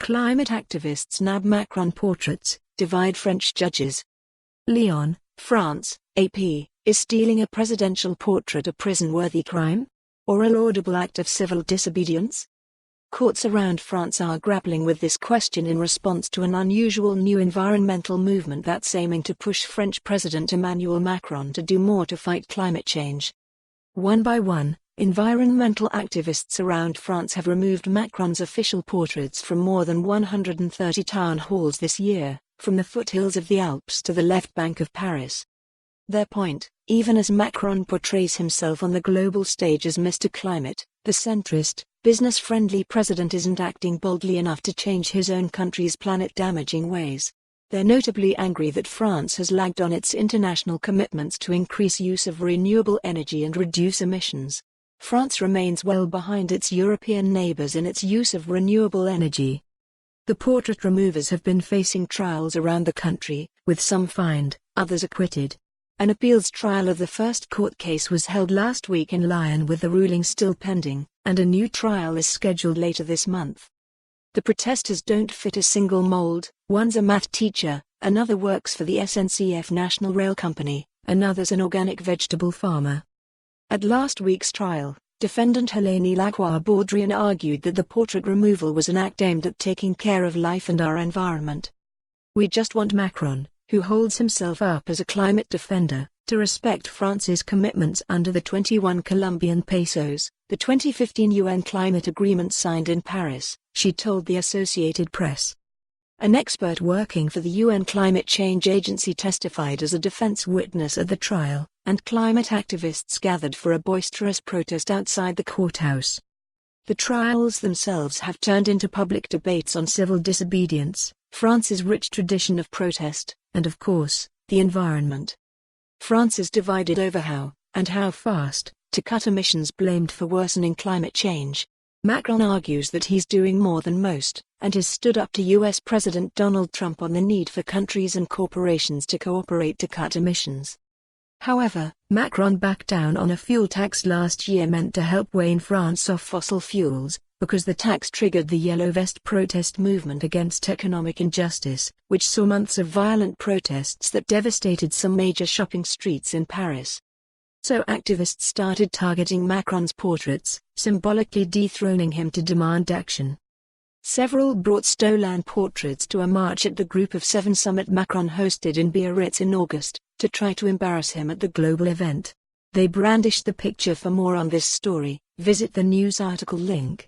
Climate activists nab Macron portraits, divide French judges. Lyon, France, AP, is stealing a presidential portrait a prison-worthy crime? Or a laudable act of civil disobedience? Courts around France are grappling with this question in response to an unusual new environmental movement that's aiming to push French President Emmanuel Macron to do more to fight climate change. One by one, environmental activists around France have removed Macron's official portraits from more than 130 town halls this year, from the foothills of the Alps to the left bank of Paris. Their point, even as Macron portrays himself on the global stage as Mr. Climate, the centrist, business-friendly president isn't acting boldly enough to change his own country's planet-damaging ways. They're notably angry that France has lagged on its international commitments to increase use of renewable energy and reduce emissions. France remains well behind its European neighbors in its use of renewable energy. The portrait removers have been facing trials around the country, with some fined, others acquitted. An appeals trial of the first court case was held last week in Lyon with the ruling still pending, and a new trial is scheduled later this month. The protesters don't fit a single mold. One's a math teacher, another works for the SNCF National Rail Company, another's an organic vegetable farmer. At last week's trial, defendant Hélène Lacroix-Baudrian argued that the portrait removal was an act aimed at taking care of life and our environment. We just want Macron, who holds himself up as a climate defender, to respect France's commitments under the 21 Colombian pesos, the 2015 UN climate agreement signed in Paris, she told the Associated Press. An expert working for the UN Climate Change Agency testified as a defense witness at the trial, and climate activists gathered for a boisterous protest outside the courthouse. The trials themselves have turned into public debates on civil disobedience, France's rich tradition of protest, and of course, the environment. France is divided over how, and how fast, to cut emissions blamed for worsening climate change. Macron argues that he's doing more than most, and has stood up to US President Donald Trump on the need for countries and corporations to cooperate to cut emissions. However, Macron backed down on a fuel tax last year meant to help wean France off fossil fuels, because the tax triggered the Yellow Vest protest movement against economic injustice, which saw months of violent protests that devastated some major shopping streets in Paris. So activists started targeting Macron's portraits, symbolically dethroning him to demand action. Several brought stolen portraits to a march at the Group of Seven summit Macron hosted in Biarritz in August, to try to embarrass him at the global event. They brandished the picture. For more on this story, visit the news article link.